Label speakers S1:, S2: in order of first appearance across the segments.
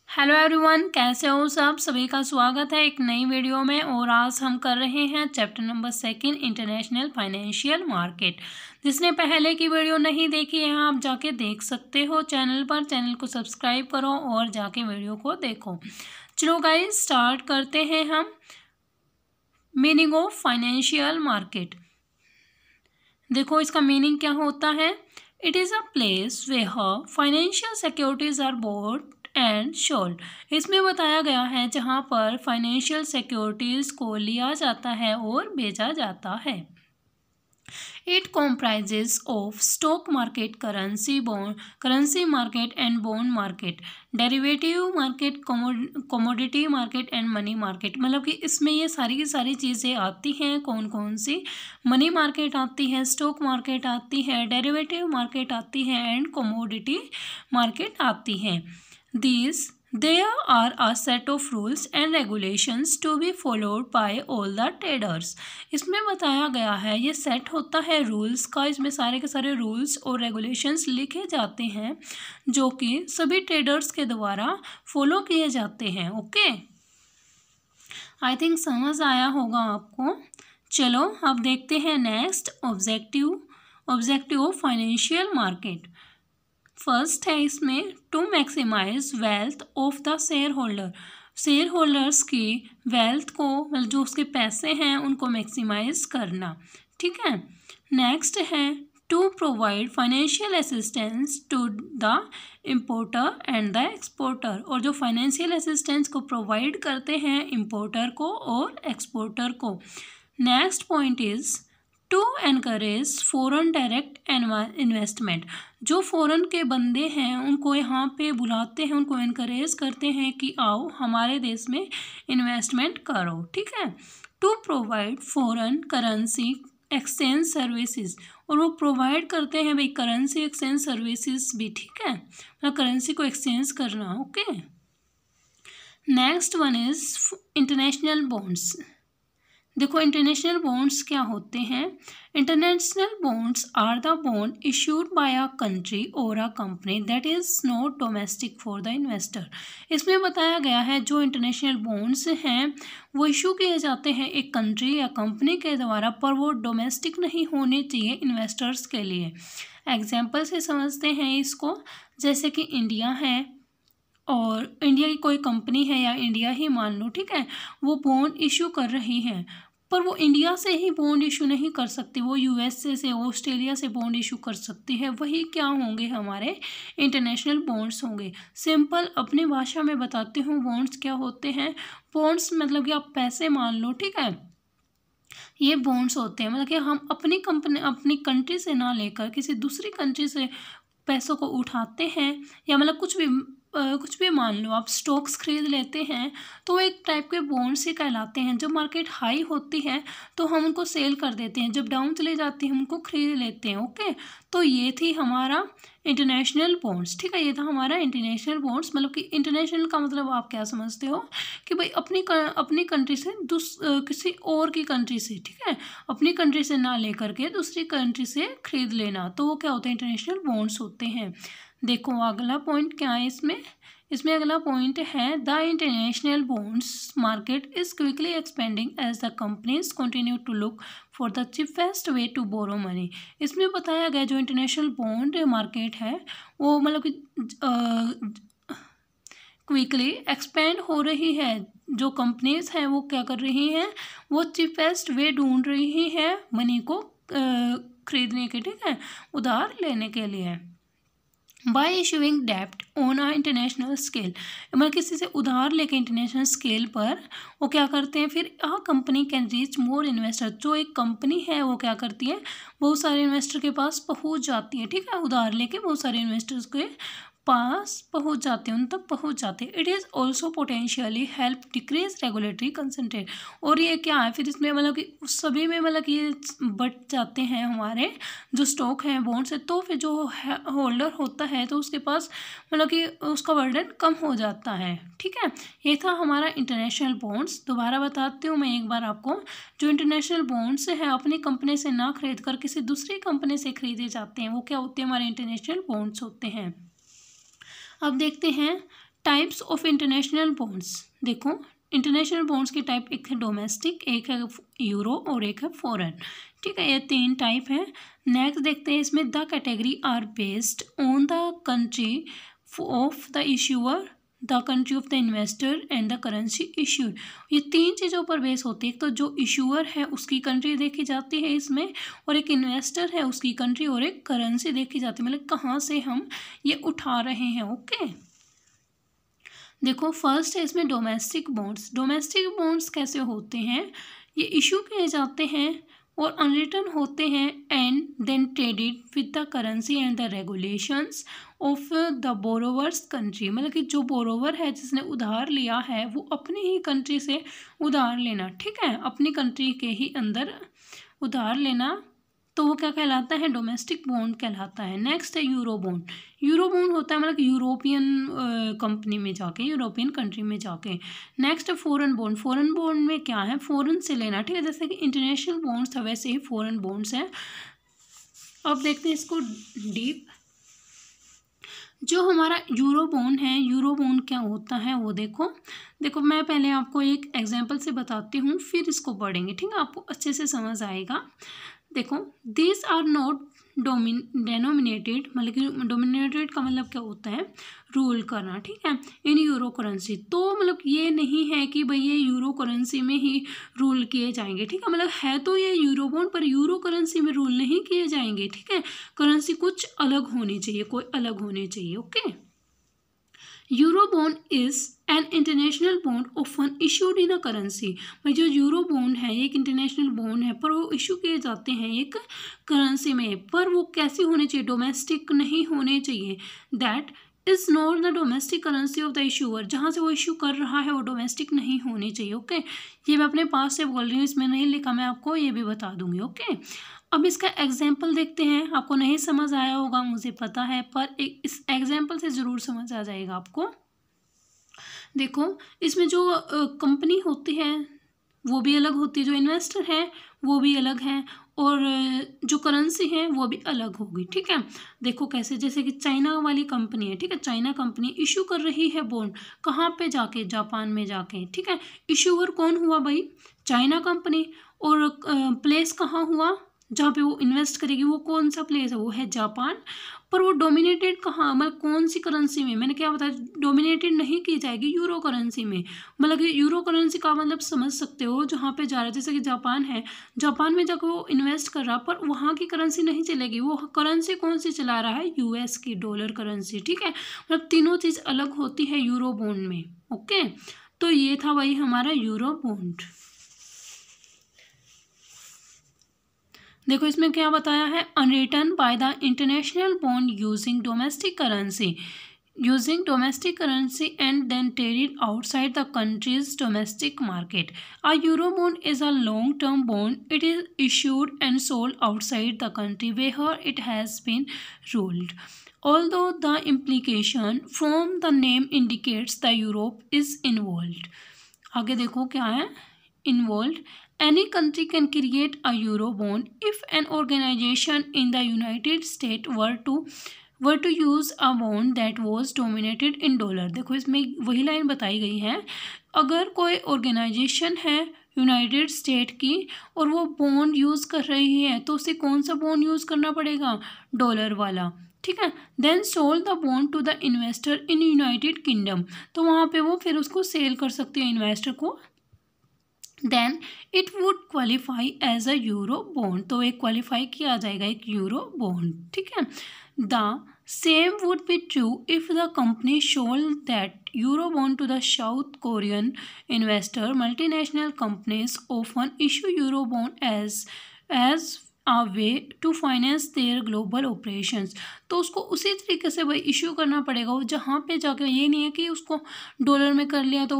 S1: Hello everyone, कैसे हो सब। सभी का स्वागत है एक नई वीडियो में। और आज हम कर रहे हैं chapter number 2 international financial market. जिसने पहले की वीडियो नहीं देखी है आप जाके देख सकते हो चैनल पर। चैनल को सब्सक्राइब करो और जाके वीडियो को देखो। चलो गाइस स्टार्ट करते हैं हम। Meaning of financial market. देखो इसका मीनिंग क्या होता है। It is a place where financial securities are bought and sold. इसमें बताया गया है जहाँ पर फाइनेंशियल सिक्योरिटीज को लिया जाता है और बेचा जाता है। It comprises of stock market, currency market and bond market, derivative market, commodity market and money market. मतलब कि इसमें ये सारी की सारी चीज़ें आती हैं। कौन कौन सी? मनी मार्केट आती है, स्टॉक मार्केट आती है, डेरिवेटिव मार्केट आती है एंड कमोडिटी मार्केट आती है। There are a set of rules and regulations to be followed by all the traders। इसमें बताया गया है ये सेट होता है रूल्स का। इसमें सारे के सारे रूल्स और रेगुलेशंस लिखे जाते हैं जो कि सभी ट्रेडर्स के द्वारा फॉलो किए जाते हैं। ओके, आई थिंक समझ आया होगा आपको। चलो अब देखते हैं next objective of financial market. First है इसमें to maximise wealth of the shareholders की वेल्थ को, मतलब जो उसके पैसे हैं उनको मैक्सिमाइज करना। ठीक है। नेक्स्ट है to provide financial assistance to the importer and the exporter. और जो फाइनेंशियल असिस्टेंस को प्रोवाइड करते हैं इम्पोर्टर को और एक्सपोर्टर को। Next point is to encourage foreign direct investment. जो फॉरेन के बंदे हैं उनको यहाँ पे बुलाते हैं, उनको एनकरेज करते हैं कि आओ हमारे देश में इन्वेस्टमेंट करो। ठीक है। To provide foreign currency exchange services. और वो प्रोवाइड करते हैं भाई करेंसी एक्सचेंज सर्विसेज भी। ठीक है, मतलब करेंसी को एक्सचेंज करना। Okay. Next one is international bonds. देखो इंटरनेशनल बॉन्ड्स क्या होते हैं। International bonds are the bond issued by a country or a company that is not domestic for the investor. इसमें बताया गया है जो इंटरनेशनल बॉन्ड्स हैं वो इशू किए जाते हैं एक कंट्री या कंपनी के द्वारा, पर वो डोमेस्टिक नहीं होने चाहिए इन्वेस्टर्स के लिए। एग्जाम्पल से समझते हैं इसको। जैसे कि इंडिया है और इंडिया की कोई कंपनी है या इंडिया ही मान लो। ठीक है, वो बॉन्ड इशू कर रही है, पर वो इंडिया से ही बॉन्ड इशू नहीं कर सकती, वो यूएसए से ऑस्ट्रेलिया से बॉन्ड इशू कर सकती है। वही क्या होंगे हमारे इंटरनेशनल बॉन्ड्स होंगे। सिंपल अपनी भाषा में बताती हूँ बॉन्ड्स क्या होते हैं। बॉन्ड्स मतलब कि आप पैसे मान लो। ठीक है, ये बॉन्ड्स होते हैं मतलब कि हम अपनी कंट्री से ना लेकर किसी दूसरी कंट्री से पैसों को उठाते हैं, या मतलब कुछ भी मान लो आप स्टॉक्स खरीद लेते हैं तो वो एक टाइप के बॉन्ड्स ही कहलाते हैं। जब मार्केट हाई होती है तो हम उनको सेल कर देते हैं, जब डाउन चली जाती है हम उनको खरीद लेते हैं। ओके, तो ये थी हमारा इंटरनेशनल बॉन्ड्स। ठीक है, ये था हमारा इंटरनेशनल बॉन्ड्स। मतलब कि इंटरनेशनल का मतलब आप क्या समझते हो कि भाई अपनी कंट्री से किसी और की कंट्री से, ठीक है, अपनी कंट्री से ना लेकर के दूसरी कंट्री से खरीद लेना, तो वो क्या होते हैं इंटरनेशनल बॉन्ड्स होते हैं। देखो अगला पॉइंट क्या है इसमें अगला पॉइंट है the international bonds market is quickly expanding as the companies continue to look for the cheapest way to borrow money. इसमें बताया गया जो इंटरनेशनल बॉन्ड मार्केट है वो मतलब कि क्विकली एक्सपेंड हो रही है। जो कंपनीज हैं वो क्या कर रही हैं, वो चीपेस्ट वे ढूंढ रही हैं मनी को खरीदने के, ठीक है, उधार लेने के लिए। बाय इशूइंग डेप्ट ऑन अ इंटरनेशनल स्केल, मतलब किसी से उधार लेके इंटरनेशनल स्केल पर वो क्या करते हैं, फिर a company can reach more investor. जो एक कंपनी है वो क्या करती है, बहुत सारे इन्वेस्टर के पास पहुंच जाती है। ठीक है, उधार लेके बहुत सारे इन्वेस्टर्स के पास पहुंच जाते हैं, उन तक पहुंच जाते हैं। It is also potentially help decrease regulatory concentrate. और ये क्या है फिर इसमें मतलब कि सभी में मतलब कि ये बढ़ जाते हैं हमारे जो स्टॉक हैं बॉन्ड से, तो फिर जो होल्डर होता है तो उसके पास मतलब कि उसका बर्डन कम हो जाता है। ठीक है, ये था हमारा इंटरनेशनल बॉन्ड्स। दोबारा बताती हूँ मैं एक बार आपको। जो इंटरनेशनल बॉन्ड्स है अपनी कंपनी से ना खरीद कर किसी दूसरी कंपनी से खरीदे जाते हैं, वो क्या होते हैं, हमारे इंटरनेशनल बॉन्ड्स होते हैं। अब देखते हैं टाइप्स ऑफ इंटरनेशनल बॉन्ड्स। देखो इंटरनेशनल बॉन्ड्स के टाइप, एक है डोमेस्टिक, एक है यूरो और एक है फॉरेन। ठीक है, ये 3 टाइप हैं। नेक्स्ट देखते हैं इसमें, the category are based on the country of the issuer, the country of the investor and the currency issued. ये 3 चीज़ों पर बेस होती है। एक तो जो इश्यूअर है उसकी कंट्री देखी जाती है इसमें, और एक इन्वेस्टर है उसकी कंट्री, और एक करेंसी देखी जाती है, मतलब कहाँ से हम ये उठा रहे हैं। ओके, देखो फर्स्ट है इसमें डोमेस्टिक बॉन्ड्स। डोमेस्टिक बॉन्ड्स कैसे होते हैं, ये इशू किए जाते हैं और अनरिटर्न होते हैं and then traded with the currency and the regulations of the borrower's country. मतलब कि जो बोरोवर है, जिसने उधार लिया है, वो अपनी ही कंट्री से उधार लेना। ठीक है, अपनी कंट्री के ही अंदर उधार लेना, तो वो क्या कहलाता है, डोमेस्टिक बॉन्ड कहलाता है। नेक्स्ट है यूरो बॉन्ड। यूरो बॉन्ड होता है मतलब यूरोपियन कंपनी में जाके, यूरोपियन कंट्री में जाके। नेक्स्ट है फॉरेन बॉन्ड। फॉरेन बॉन्ड में क्या है, फॉरेन से लेना। ठीक है, जैसे कि इंटरनेशनल बॉन्ड्स है वैसे ही फॉरेन बॉन्ड्स हैं। अब देखते हैं इसको डीप। जो हमारा यूरो बॉन्ड है, यूरो बॉन्ड क्या होता है वो देखो मैं पहले आपको एक एग्जांपल से बताती हूँ, फिर इसको पढ़ेंगे। ठीक है, आपको अच्छे से समझ आएगा। देखो, दीज आर नॉट डेनोमिनेटेड, मतलब कि डोमिनेटेड का मतलब क्या होता है, रूल करना। ठीक है, इन यूरो करेंसी। तो मतलब ये नहीं है कि भाई ये यूरो करेंसी में ही रूल किए जाएंगे। ठीक है, मतलब है तो ये यूरो बॉन्ड, पर यूरो करेंसी में रूल नहीं किए जाएंगे। ठीक है, करेंसी कुछ अलग होनी चाहिए, कोई अलग होनी चाहिए। Okay, euro bond is an international bond often issued in a currency. भाई जो यूरो बॉन्ड है एक इंटरनेशनल बॉन्ड है, पर वो इशू किए जाते हैं एक करेंसी में, पर वो कैसी होनी चाहिए, डोमेस्टिक नहीं होने चाहिए। That is not the domestic currency of the issuer. जहाँ से वो इशू कर रहा है वो डोमेस्टिक नहीं होनी चाहिए। ओके, ये मैं अपने पास से बोल रही हूँ, इसमें नहीं लिखा, मैं आपको ये भी बता दूंगी। ओके, अब इसका एग्जाम्पल देखते हैं। आपको नहीं समझ आया होगा मुझे पता है, पर एक इस एग्जाम्पल से ज़रूर समझ आ जाएगा आपको। देखो इसमें जो कंपनी होती है वो भी अलग होती है, जो इन्वेस्टर है वो भी अलग है, और जो करेंसी है वो भी अलग होगी। ठीक है, देखो कैसे, जैसे कि चाइना वाली कंपनी है। ठीक है, चाइना कंपनी इशू कर रही है बॉन्ड, कहाँ पे जाके, जापान में जाके। ठीक है, इशूअर कौन हुआ भाई, चाइना कंपनी, और प्लेस कहाँ हुआ, जहाँ पे वो इन्वेस्ट करेगी वो कौन सा प्लेस है, वो है जापान। पर वो डोमिनेटेड कहाँ, मतलब कौन सी करेंसी में, मैंने क्या बताया, डोमिनेटेड नहीं की जाएगी यूरो करेंसी में। मतलब कि यूरो करेंसी का मतलब समझ सकते हो, जहाँ पे जा रहा है, जैसे कि जापान है, जापान में जाकर वो इन्वेस्ट कर रहा, पर वहाँ की करेंसी नहीं चलेगी। वो करेंसी कौन सी चला रहा है, यूएस की डॉलर करेंसी। ठीक है, मतलब तीनों चीज़ अलग होती है यूरो बॉन्ड में। ओके, तो ये था भाई हमारा यूरो बॉन्ड। देखो इसमें क्या बताया है, unreturned by the international bond using domestic currency and then traded outside the country's domestic market. A euro bond is a long-term bond. It is issued and sold outside the country where it has been ruled. Although the implication from the name indicates the Europe is involved. आगे देखो क्या है, involved. Any country can create a euro bond if an organization in the United States were to use a bond that was denominated in dollar. देखो इसमें वही line बताई गई है, अगर कोई ऑर्गेनाइजेशन है यूनाइटेड स्टेट की और वो बॉन्ड यूज़ कर रही है, तो उसे कौन सा बॉन्ड यूज़ करना पड़ेगा, डॉलर वाला। ठीक है, then sold the bond to the investor in United Kingdom, तो वहाँ पे वो फिर उसको सेल कर सकते हैं इन्वेस्टर को। Then it would qualify as a euro bond, तो एक क्वालिफाई किया जाएगा एक यूरो बॉन्ड। ठीक है, the same would be true if the company sold that euro bond to the South Korean investor. Multinational companies often issue euro bond as a way to finance their global operations, तो उसको उसी तरीके से भाई issue करना पड़ेगा। वो जहाँ पे जाके, ये नहीं है कि उसको डॉलर में कर लिया तो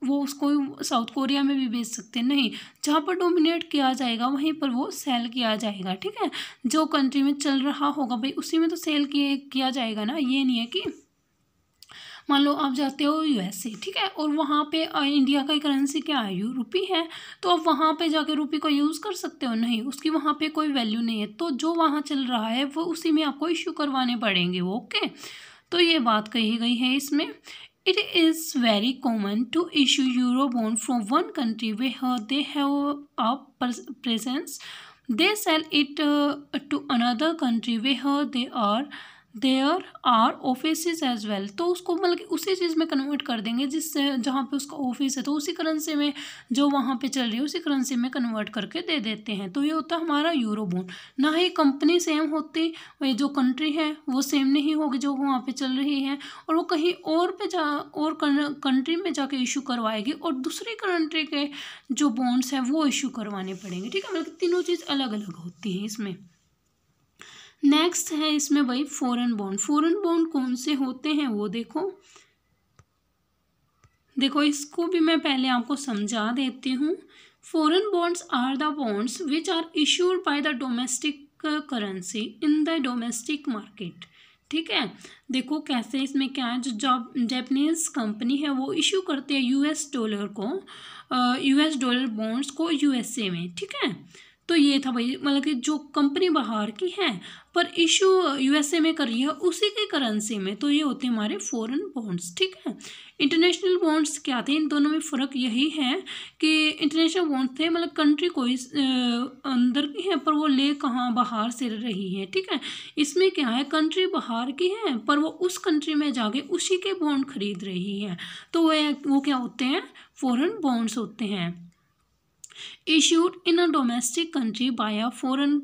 S1: वो उसको साउथ कोरिया में भी बेच सकते हैं, नहीं, जहाँ पर डोमिनेट किया जाएगा वहीं पर वो सेल किया जाएगा। ठीक है, जो कंट्री में चल रहा होगा भाई उसी में तो सेल किया जाएगा ना। ये नहीं है कि मान लो आप जाते हो यूएसए, ठीक है, और वहाँ पे इंडिया का करेंसी क्या है, रुपी है, तो आप वहाँ पे जाके रुपी को यूज़ कर सकते हो, नहीं, उसकी वहाँ पे कोई वैल्यू नहीं है। तो जो वहाँ चल रहा है वो उसी में आपको इशू करवाने पड़ेंगे वो। ओके, तो ये बात कही गई है इसमें। It is very common to issue Eurobond from one country where they have a presence. They sell it to another country where there are offices as well. तो उसको मतलब कि उसी चीज़ में कन्वर्ट कर देंगे जिससे जहाँ पे उसका ऑफिस है, तो उसी करेंसी में जो वहाँ पे चल रही है उसी करेंसी में कन्वर्ट करके दे देते हैं। तो ये होता है हमारा यूरोबॉन्ड। ना ही कंपनी सेम होती, जो कंट्री है वो सेम नहीं होगी जो वहाँ पे चल रही है, और वो कहीं और पे और कंट्री में जाके इशू करवाएगी और दूसरी कंट्री के जो बॉन्ड्स हैं वो इशू करवाने पड़ेंगे। ठीक है, मतलब तीनों चीज़ अलग अलग होती हैं इसमें। नेक्स्ट है इसमें भाई फॉरेन बॉन्ड। फॉरेन बॉन्ड कौन से होते हैं वो देखो इसको भी मैं पहले आपको समझा देती हूँ। Foreign bonds are the bonds which are issued by the domestic currency in the domestic market. ठीक है, देखो कैसे इसमें क्या है, जो जापानीज कंपनी है वो इशू करते हैं यूएस डॉलर बॉन्ड्स को यूएसए में। ठीक है, तो ये था भाई, मतलब कि जो कंपनी बाहर की है पर इशू यूएसए में कर रही है उसी की करेंसी में, तो ये होते हैं हमारे फॉरेन बॉन्ड्स। ठीक है, इंटरनेशनल बॉन्ड्स क्या थे, इन दोनों में फ़र्क यही है कि इंटरनेशनल बॉन्ड थे मतलब कंट्री कोई अंदर की है पर वो ले कहाँ बाहर से रही है। ठीक है, इसमें क्या है, कंट्री बाहर की है पर वो उस कंट्री में जाके उसी के बॉन्ड खरीद रही है, तो वो क्या होते हैं, फॉरेन बॉन्ड्स होते हैं। Issued in a domestic country by a foreign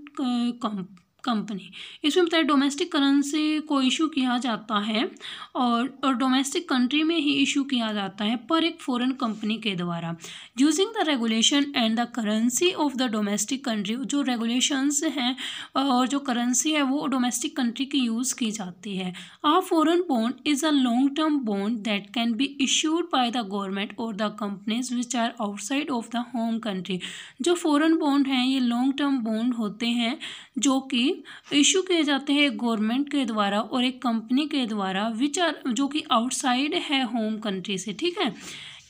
S1: company. इसमें बताया डोमेस्टिक करेंसी को इशू किया जाता है और डोमेस्टिक कंट्री में ही इशू किया जाता है पर एक फॉरेन कंपनी के द्वारा। Using the regulation and the currency of the domestic country, जो रेगुलेशंस हैं और जो करेंसी है वो डोमेस्टिक कंट्री की यूज़ की जाती है। A foreign bond is a long term bond that can be issued by the government or the companies which are outside of the home country. जो फॉरेन बॉन्ड हैं ये long term bond होते हैं जो कि इशू किए जाते हैं एक गवर्नमेंट के द्वारा और एक कंपनी के द्वारा विच आर, जो कि आउटसाइड है होम कंट्री से। ठीक है,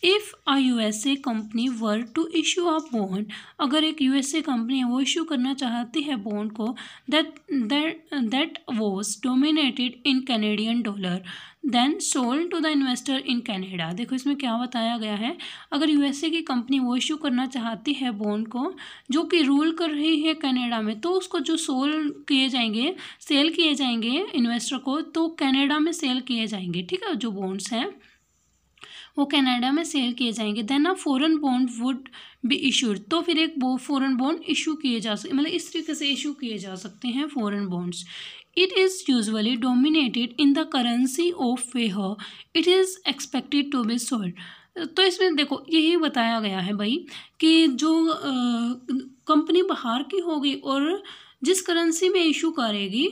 S1: if a USA company were to issue a bond, अगर एक यूएसए कंपनी है वो इशू करना चाहती है बॉन्ड को that was dominated in Canadian dollar then sold to the investor in Canada. देखो इसमें क्या बताया गया है, अगर यूएसए की कंपनी वो इशू करना चाहती है बॉन्ड को जो कि रूल कर रही है कनाडा में, तो उसको जो सेल किए जाएंगे इन्वेस्टर को, तो कनाडा में सेल किए जाएंगे। ठीक है, जो बॉन्ड्स हैं वो कनाडा में सेल किए जाएंगे। Then a foreign bond would be issued, तो फिर एक फॉरेन बॉन्ड इशू किए जा सकते, मतलब इस तरीके से इशू किए जा सकते हैं foreign bonds. It is usually dominated in the currency of where it is expected to be sold. तो इसमें देखो यही बताया गया है भाई कि जो कंपनी बाहर की होगी और जिस करेंसी में इशू करेगी,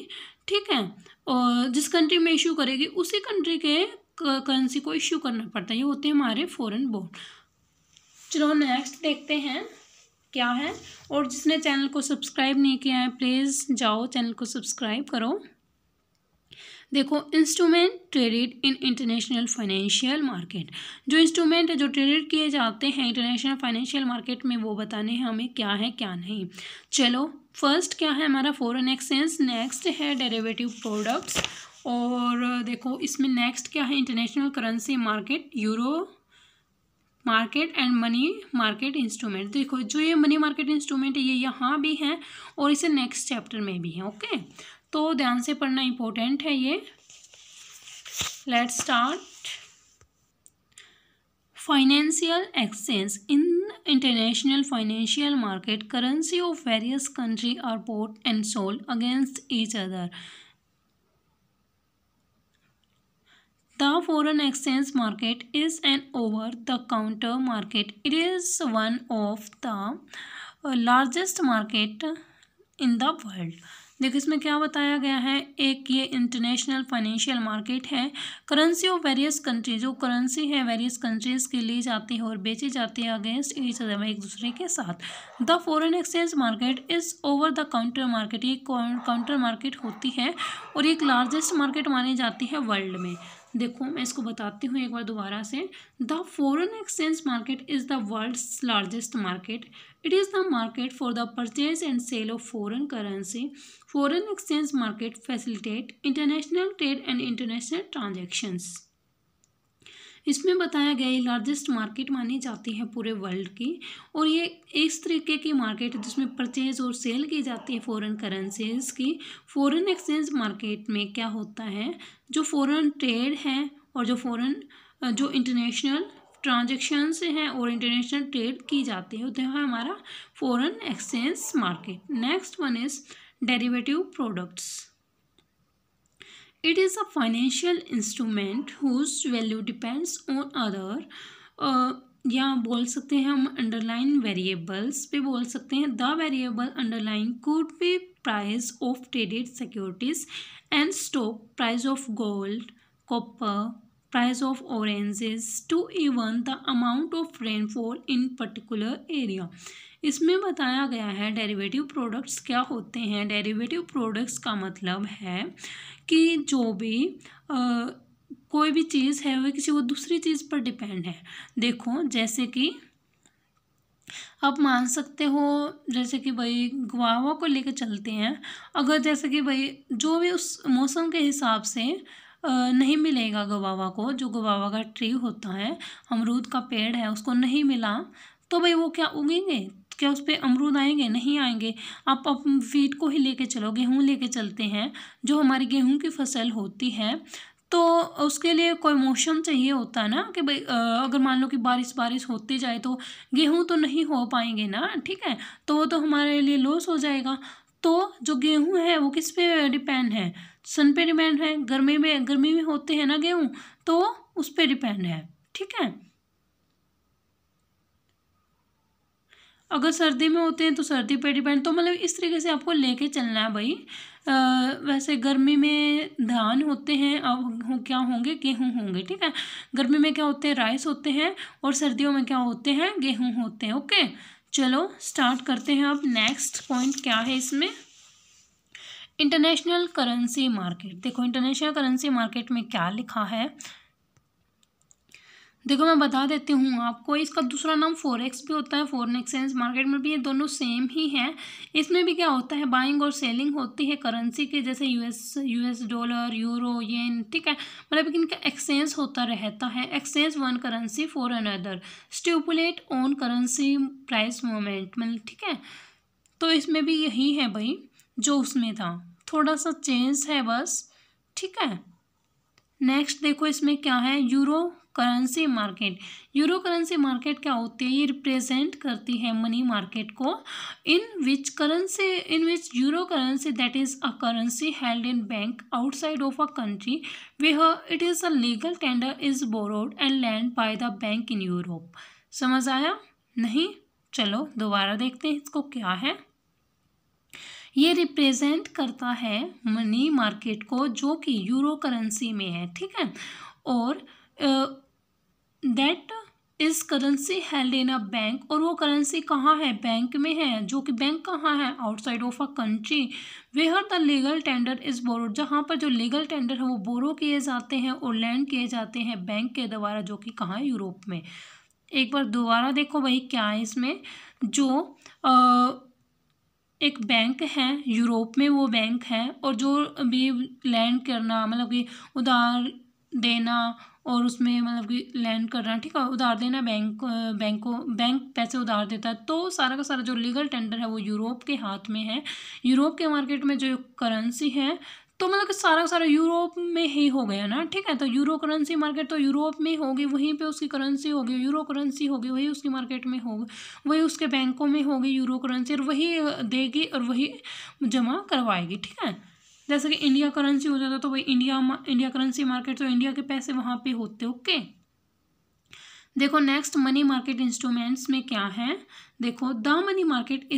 S1: ठीक है, और जिस कंट्री में इशू करेगी उसी कंट्री के करेंसी को इशू करना पड़ता है। ये होते हैं हमारे फॉरेन बॉन्ड। चलो नेक्स्ट देखते हैं क्या है, और जिसने चैनल को सब्सक्राइब नहीं किया है प्लीज़ जाओ चैनल को सब्सक्राइब करो। देखो instrument traded in international financial market, जो इंस्ट्रूमेंट है जो ट्रेडेड किए जाते हैं इंटरनेशनल फाइनेंशियल मार्केट में वो बताने हैं हमें क्या है क्या नहीं। चलो फर्स्ट क्या है हमारा फॉरेन एक्सचेंज, नेक्स्ट है डेरिवेटिव प्रोडक्ट्स, और देखो इसमें नेक्स्ट क्या है international currency market, euro market and money market instrument. देखो जो ये मनी मार्केट इंस्ट्रूमेंट है ये यहाँ भी है और इसे नेक्स्ट चैप्टर में भी है। ओके, तो ध्यान से पढ़ना इम्पोर्टेंट है ये। Let's start. Financial exchange in international financial market, currency of various country are bought and sold against each other. The foreign exchange market is an over-the-counter market. It is one of the largest market in the world. देखो इसमें क्या बताया गया है, एक ये international financial market है, currency of various country, जो करेंसी है वेरियस कंट्रीज़ की ली जाती है और बेची जाती है अगेंस्ट ईच अदर, एक दूसरे के साथ। The foreign exchange market is over the counter market, ये काउंटर मार्केट होती है और एक लार्जेस्ट मार्केट मानी जाती है वर्ल्ड में। देखो मैं इसको बताती हूँ एक बार दोबारा से। The foreign exchange market is the world's largest market. It is the market for the purchase and sale of foreign currency. Foreign exchange market facilitate international trade and international transactions. इसमें बताया गया ये लार्जेस्ट मार्केट मानी जाती है पूरे world की, और ये इस तरीके की मार्केट है जिसमें परचेज और सेल की जाती है फॉरेन करेंसीज की। फॉरेन एक्सचेंज मार्केट में क्या होता है, जो फॉरेन ट्रेड है और जो इंटरनेशनल ट्रांजेक्शन्स हैं और इंटरनेशनल ट्रेड की जाती है, तो है हमारा foreign exchange market. Next one is derivative products. It is a financial instrument whose value depends on other या बोल सकते हैं हम अंडरलाइन वेरिएबल्स पे बोल सकते हैं। The variable underline could be price of traded securities and stock, price of gold, copper, price of oranges, to even the amount of rainfall in particular area. इसमें बताया गया है डेरिवेटिव प्रोडक्ट्स क्या होते हैं। डेरिवेटिव प्रोडक्ट्स का मतलब है कि जो भी कोई भी चीज़ है वो किसी वो दूसरी चीज़ पर डिपेंड है। देखो जैसे कि आप मान सकते हो, जैसे कि भाई गुआवा को लेकर चलते हैं, अगर जैसे कि भाई जो भी उस मौसम के हिसाब से नहीं मिलेगा गुआवा को, जो गुआवा का ट्री होता है, अमरूद का पेड़ है, उसको नहीं मिला तो भाई वो क्या उगेंगे, क्या उस पर अमरूद आएंगे? नहीं आएंगे। आप वीट को ही लेके चलो, गेहूँ लेके चलते हैं, जो हमारी गेहूँ की फसल होती है तो उसके लिए कोई मौसम चाहिए होता है ना कि भाई अगर मान लो कि बारिश होती जाए तो गेहूँ तो नहीं हो पाएंगे ना, ठीक है, तो वो तो हमारे लिए लॉस हो जाएगा। तो जो गेहूँ है वो किस पे डिपेंड है? सन पे डिपेंड है। गर्मी में होते हैं ना गेहूँ, तो उस पर डिपेंड है, ठीक है। अगर सर्दी में होते हैं तो सर्दी पे डिपेंड, तो मतलब इस तरीके से आपको लेके चलना है भाई। वैसे गर्मी में धान होते हैं, अब क्या होंगे? गेहूँ होंगे, ठीक है। गर्मी में क्या होते हैं? राइस होते हैं, और सर्दियों में क्या होते हैं? गेहूँ होते हैं। ओके, चलो स्टार्ट करते हैं। अब नेक्स्ट पॉइंट क्या है इसमें? International currency market. देखो इंटरनेशनल करेंसी मार्केट में क्या लिखा है, देखो मैं बता देती हूँ आपको। इसका दूसरा नाम फॉरेक्स भी होता है, फॉरेन एक्सचेंज मार्केट में भी, ये दोनों सेम ही हैं। इसमें भी क्या होता है? बाइंग और सेलिंग होती है करेंसी के, जैसे यूएस डॉलर, यूरो, येन, ठीक है। मतलब इनका एक्सचेंज होता रहता है। Exchange one currency for another, stipulate on currency price movement, मतलब ठीक है। तो इसमें भी यही है भाई जो उसमें था, थोड़ा सा चेंज है बस, ठीक है। नेक्स्ट देखो इसमें क्या है, euro currency market. Euro currency market क्या होती है? ये रिप्रेजेंट करती है मनी मार्केट को, in which euro currency that is a currency held in bank outside of a country where it is a legal tender is borrowed and lent by the bank in Europe. समझ आया? नहीं? चलो दोबारा देखते हैं इसको क्या है। ये रिप्रेजेंट करता है मनी मार्केट को जो कि यूरो करेंसी में है, ठीक है। और that is currency held in a bank, और वो करेंसी कहाँ है? बैंक में है, जो कि बैंक कहाँ है? Outside of a country where the legal tender is borrowed, जहाँ पर जो लीगल टेंडर है वो बोरो किए जाते हैं और लैंड किए जाते हैं बैंक के द्वारा, जो कि कहाँ है? यूरोप में। एक बार दोबारा देखो भाई क्या है इसमें, जो एक बैंक है यूरोप में, वो बैंक है, और जो भी लैंड करना, मतलब कि उधार देना और उसमें मतलब कि लैंड करना, ठीक है, उधार देना, बैंक पैसे उधार देता है, तो सारा का सारा जो लीगल टेंडर है वो यूरोप के हाथ में है। यूरोप के मार्केट में जो करेंसी है, तो मतलब कि सारा का सारा यूरोप में ही हो गया ना, ठीक है। तो यूरो करेंसी मार्केट तो यूरोप में होगी, वहीं पे उसकी करेंसी होगी, यूरो करेंसी होगी, वही उसकी मार्केट में होगी, वही उसके बैंकों में होगी यूरो करेंसी, और वही देगी और वही जमा करवाएगी, ठीक है। जैसे कि इंडिया करेंसी हो जाता तो वही इंडिया करेंसी मार्केट, तो इंडिया के पैसे वहाँ पे होते। ओके, देखो नेक्स्ट मनी मार्केट इंस्ट्रूमेंट्स में क्या है। देखो the money market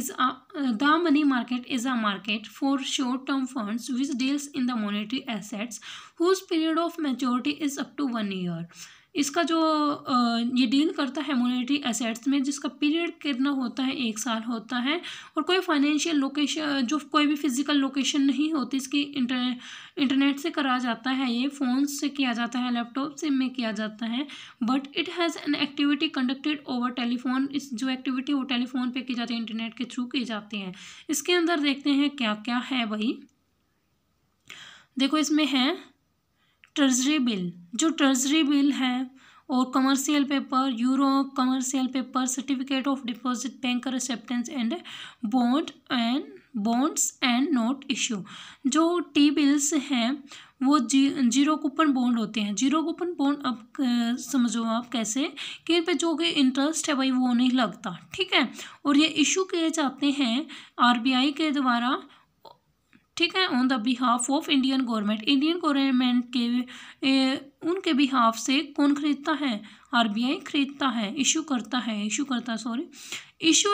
S1: is a market for short term funds which deals in the monetary assets whose period of maturity is up to 1 year. इसका जो ये डील करता है मॉनेटरी एसेट्स में, जिसका पीरियड कितना होता है? 1 साल होता है, और कोई फाइनेंशियल लोकेशन, जो कोई भी फिजिकल लोकेशन नहीं होती, इसकी इंटरनेट से करा जाता है, ये फ़ोन से किया जाता है, लैपटॉप से में किया जाता है, but it has an activity conducted over telephone. इस जो एक्टिविटी वो टेलीफोन पे की जाती है, इंटरनेट के थ्रू की जाती है। इसके अंदर देखते हैं क्या क्या है भाई। देखो इसमें है ट्रेजरी बिल। जो ट्रेजरी बिल है और commercial paper, euro commercial paper, certificate of deposit, banker acceptance and bonds and note issue. जो टी बिल्स हैं वो जीरो कूपन बॉन्ड होते हैं। जीरो कूपन बॉन्ड अब समझो आप कैसे कि इन पे जो कि इंटरेस्ट है भाई वो नहीं लगता, ठीक है। और ये इशू किए जाते हैं आरबीआई के द्वारा, ठीक है, on the behalf of Indian government. Indian government के उनके बिहाफ से कौन खरीदता है? आरबीआई खरीदता है, इशू करता है इशू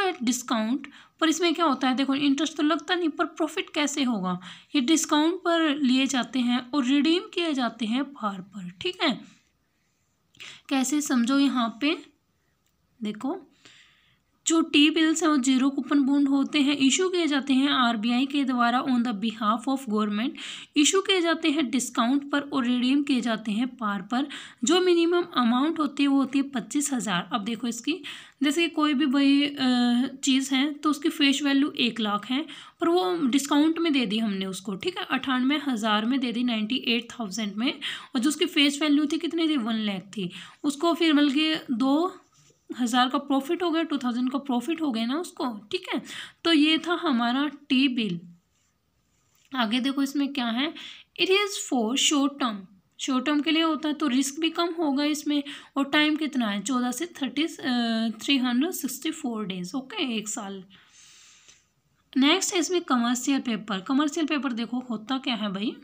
S1: एट डिस्काउंट। पर इसमें क्या होता है, देखो इंटरेस्ट तो लगता नहीं, पर प्रॉफिट कैसे होगा? ये डिस्काउंट पर लिए जाते हैं और रिडीम किए जाते हैं पार पर, ठीक है। कैसे समझो, यहाँ पे देखो जो टी बिल्स हैं वो जीरो कूपन बॉन्ड होते हैं, इशू किए जाते हैं आरबीआई के द्वारा on the behalf of government, issue किए जाते हैं डिस्काउंट पर और रिडीम किए जाते हैं पार पर। जो मिनिमम अमाउंट होती है वो होती है 25,000। अब देखो इसकी, जैसे कि कोई भी भाई चीज़ है तो उसकी फेस वैल्यू 1 लाख है, पर वो डिस्काउंट में दे दी हमने उसको, ठीक है, 98,000 में दे दी, 98,000 में। और जो उसकी फेस वैल्यू थी कितनी थी? 1 लाख थी। उसको फिर बल्कि 2,000 का प्रॉफिट हो गया, 2,000 का प्रॉफिट हो गया ना उसको, ठीक है। तो ये था हमारा टी बिल। आगे देखो इसमें क्या है, it is for short term, short term के लिए होता है तो रिस्क भी कम होगा इसमें। और टाइम कितना है? 14 से 364 डेज, ओके, 1 साल। नेक्स्ट है इसमें कमर्शियल पेपर। कमर्शियल पेपर देखो होता क्या है भाई,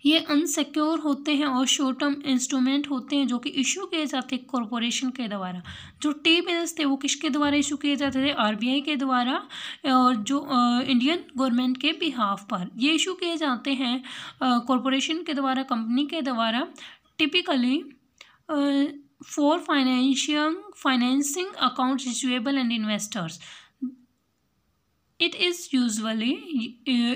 S1: ये अनसिक्योर होते हैं और शॉर्ट टर्म इंस्ट्रूमेंट होते हैं जो कि इशू किए जाते हैं कॉरपोरेशन के द्वारा। जो टी बिल्स थे वो किसके द्वारा इशू किए जाते थे? आरबीआई के द्वारा, और जो इंडियन गवर्नमेंट के बिहाफ पर ये इशू किए जाते हैं कॉरपोरेशन के द्वारा, कंपनी के द्वारा, typically for financing account receivable and investors. It is usually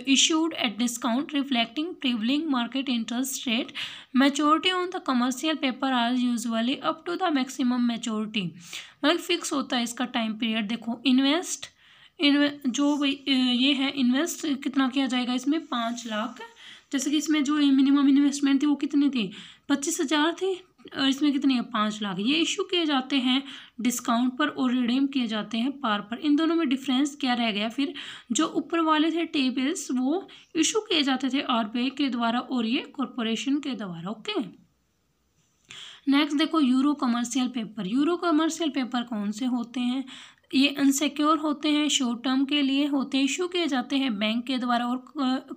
S1: issued at discount reflecting prevailing market interest rate. Maturity on the commercial paper are usually up to the maximum maturity. मतलब fix होता है इसका time period. देखो जो ये है invest कितना किया जाएगा इसमें? 5 लाख। जैसे कि इसमें जो मिनिमम इन्वेस्टमेंट थी वो कितनी थी? 25,000 थी, और इसमें कितनी है? 5 लाख। ये इशू किए जाते हैं डिस्काउंट पर और रिडीम किए जाते हैं पार पर। इन दोनों में डिफरेंस क्या रह गया फिर? जो ऊपर वाले थे टी बिल्स वो इशू किए जाते थे आरबीआई के द्वारा और ये कॉरपोरेशन के द्वारा, ओके। नेक्स्ट देखो euro commercial paper. Euro commercial paper कौन से होते हैं? ये अनसिक्योर होते हैं, शॉर्ट टर्म के लिए होते हैं, इशू किए जाते हैं बैंक के द्वारा और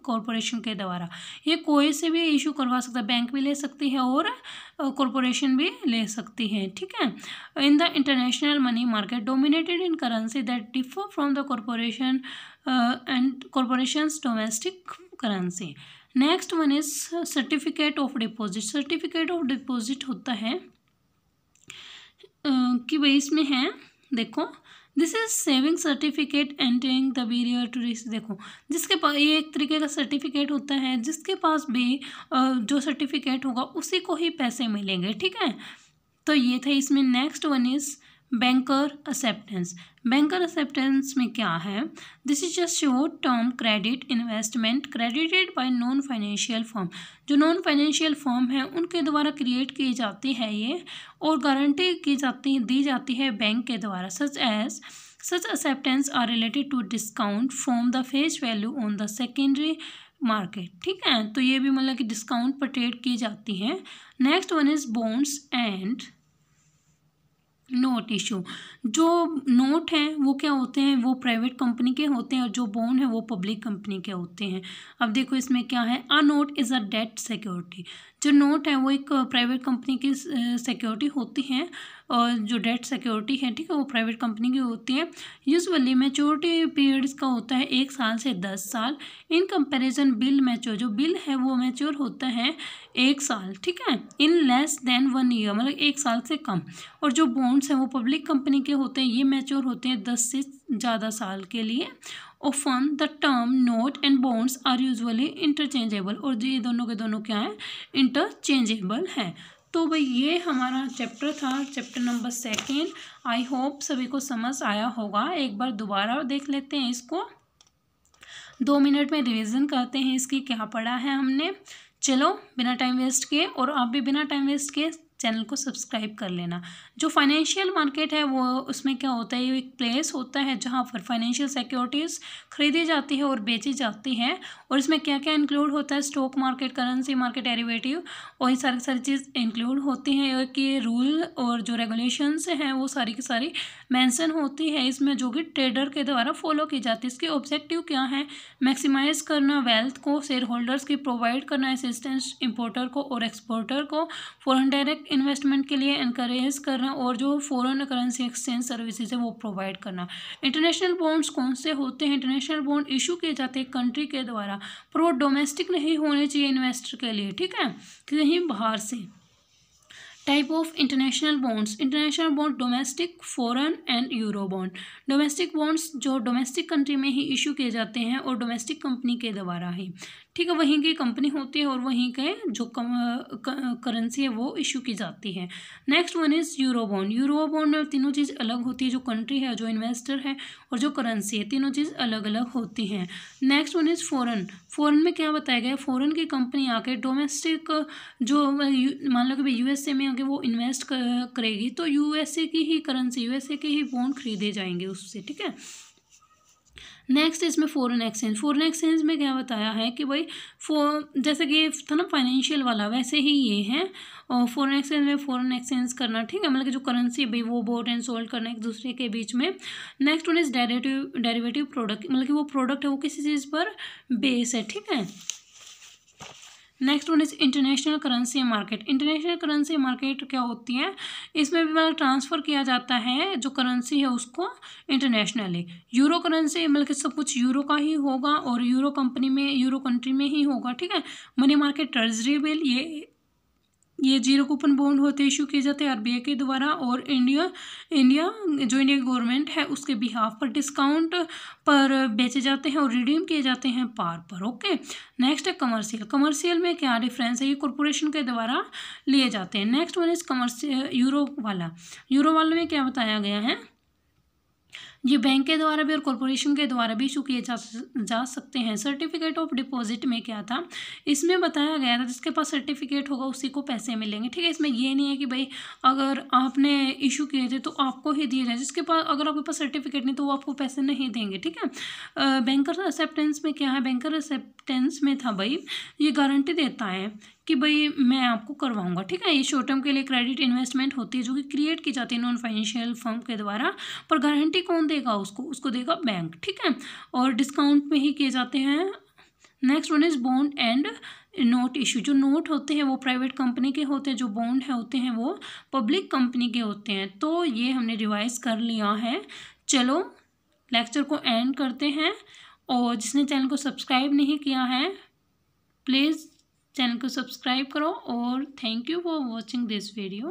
S1: कॉरपोरेशन के द्वारा। ये कोई से भी इशू करवा सकता है, बैंक भी ले सकती है और कॉरपोरेशन भी ले सकती है, ठीक है। In the international money market dominated in currency that differ from the corporation and corporations domestic currency. Next one is certificate of deposit. Certificate of deposit होता है कि भाई इसमें है, देखो this is saving certificate entering the barrier to risk. देखो जिसके पास ये एक तरीके का सर्टिफिकेट होता है, जिसके पास भी जो सर्टिफिकेट होगा उसी को ही पैसे मिलेंगे, ठीक है। तो ये था इसमें। Next one is banker acceptance. Banker acceptance में क्या है? This is just short term credit investment credited bye non financial firm. जो नॉन फाइनेंशियल फर्म है उनके द्वारा क्रिएट की जाती है ये, और गारंटी दी जाती है बैंक के द्वारा। Such acceptance are related to discount from the face value on the secondary market, ठीक है। तो ये भी मतलब कि डिस्काउंट पर ट्रेड की जाती है। Next one is bonds and note issue. जो नोट हैं वो क्या होते हैं? वो प्राइवेट कंपनी के होते हैं, और जो बॉन्ड है वो पब्लिक कंपनी के होते हैं। अब देखो इसमें क्या है, a note is a debt security. जो नोट है वो एक प्राइवेट कंपनी की सिक्योरिटी होती है, और जो डेट सिक्योरिटी है, ठीक है, वो प्राइवेट कंपनी की होती है। यूजुअली मैच्योरिटी पीरियड इसका होता है 1 साल से 10 साल। इन कंपैरिजन बिल मैच्योर, जो बिल है वो मैच्योर होता है 1 साल, ठीक है, इन लेस देन 1 ईयर, मतलब 1 साल से कम। और जो बॉन्ड्स हैं वो पब्लिक कंपनी के होते हैं, ये मैच्योर होते हैं 10 से ज़्यादा साल के लिए। Often the term note and bonds are usually interchangeable, और ये दोनों के दोनों क्या है? इंटरचेंजेबल है। तो भाई ये हमारा चैप्टर था, चैप्टर नंबर 2। आई होप सभी को समझ आया होगा। एक बार दोबारा देख लेते हैं इसको, 2 मिनट में रिवीजन करते हैं इसकी क्या पढ़ा है हमने। चलो बिना टाइम वेस्ट किए, और आप भी बिना टाइम वेस्ट किए चैनल को सब्सक्राइब कर लेना। जो फाइनेंशियल मार्केट है वो उसमें क्या होता है, ये एक प्लेस होता है जहाँ पर फाइनेंशियल सिक्योरिटीज़ खरीदी जाती है और बेची जाती है। और इसमें क्या क्या इंक्लूड होता है, stock market, currency market, derivative और ये सारी चीज़ इंक्लूड होती हैं कि रूल और जो रेगुलेशंस हैं वो सारी की सारी मेंशन होती है इसमें, जो कि ट्रेडर के द्वारा फॉलो की जाती है। इसके ऑब्जेक्टिव क्या है, मैक्सिमाइज करना वेल्थ को, शेयर होल्डर्स की प्रोवाइड करना असिस्टेंस इंपोर्टर को और एक्सपोर्टर को, फॉरेन डायरेक्ट इन्वेस्टमेंट के लिए इनकरेज करना और जो फॉरेन करेंसी एक्सचेंज सर्विसेज है वो प्रोवाइड करना। इंटरनेशनल बॉन्ड्स कौन से होते हैं, इंटरनेशनल बॉन्ड इशू किए जाते हैं कंट्री के द्वारा, पर वो डोमेस्टिक नहीं होने चाहिए इन्वेस्टर के लिए, ठीक है, कहीं बाहर से। Type of international bonds, international bond domestic, foreign and euro bond. Domestic bonds जो डोमेस्टिक कंट्री में ही इशू किए जाते हैं और डोमेस्टिक कंपनी के द्वारा ही, ठीक है, वहीं की कंपनी होती है और वहीं के जो करेंसी है वो इशू की जाती है। Next one is euro bond. Euro bond में तीनों चीज़ अलग होती है, जो कंट्री है, जो इन्वेस्टर है और जो करेंसी है, तीनों चीज़ अलग अलग होती हैं। Next one is foreign. Foreign में क्या बताया गया है, फॉरेन की कंपनी आके डोमेस्टिक जो मान लो कि भाई यूएसए में आके वो इन्वेस्ट करेगी तो यूएसए की ही करेंसी, यूएसए के ही बॉन्ड खरीदे जाएंगे उससे, ठीक है। नेक्स्ट इसमें फॉरेन एक्सचेंज। फॉरेन एक्सचेंज में क्या बताया है कि भाई जैसे कि था ना फाइनेंशियल वाला, वैसे ही ये है। और फॉरेन एक्सचेंज में फॉरेन एक्सचेंज करना, ठीक है, मतलब कि जो करेंसी भाई वो बोट एंड सोल्ड करना एक दूसरे के बीच में। Next one is derivative product, मतलब कि वो प्रोडक्ट है वो किसी चीज़ पर बेस है, ठीक है। Next one is international currency market. International currency market क्या होती है, इसमें भी मतलब ट्रांसफ़र किया जाता है जो करेंसी है उसको इंटरनेशनली। यूरो करेंसी मतलब कि सब कुछ यूरो का ही होगा और यूरो कंपनी में, यूरो कंट्री में ही होगा, ठीक है। मनी मार्केट ट्रेजरी बिल, ये जीरो कूपन बॉन्ड होते इशू किए जाते हैं आरबीआई के द्वारा और इंडिया जो इंडिया गवर्नमेंट है उसके बिहाफ पर डिस्काउंट पर बेचे जाते हैं और रिडीम किए जाते हैं पार पर, ओके। नेक्स्ट है कमर्शियल। कमर्शियल में क्या डिफरेंस है, ये कॉरपोरेशन के द्वारा लिए जाते हैं। Next one is commercial euro वाला। यूरो वाले में क्या बताया गया है, ये बैंक के द्वारा भी और कॉरपोरेशन के द्वारा भी इशू किए जा सकते हैं। सर्टिफिकेट ऑफ डिपॉजिट में क्या था, इसमें बताया गया था जिसके पास सर्टिफिकेट होगा उसी को पैसे मिलेंगे, ठीक है। इसमें ये नहीं है कि भाई अगर आपने इशू किए थे तो आपको ही दिए जाए, जिसके पास अगर आपके पास सर्टिफिकेट नहीं तो वो आपको पैसे नहीं देंगे, ठीक है। बैंकर एक्सेप्टेंस में क्या है, बैंकर एक्सेप्टेंस में था भाई ये गारंटी देता है कि भाई मैं आपको करवाऊंगा, ठीक है। ये शॉर्ट टर्म के लिए क्रेडिट इन्वेस्टमेंट होती है जो कि क्रिएट की जाती है नॉन फाइनेंशियल फर्म के द्वारा, पर गारंटी कौन देगा, उसको देगा बैंक, ठीक है। और डिस्काउंट में ही किए जाते हैं। Next one is bond and note issue. जो नोट होते हैं वो प्राइवेट कंपनी के होते हैं, जो बॉन्ड है होते हैं वो पब्लिक कंपनी के होते हैं। तो ये हमने रिवाइज कर लिया है। चलो लेक्चर को एंड करते हैं और जिसने चैनल को सब्सक्राइब नहीं किया है प्लीज़ चैनल को सब्सक्राइब करो और thank you for watching this video.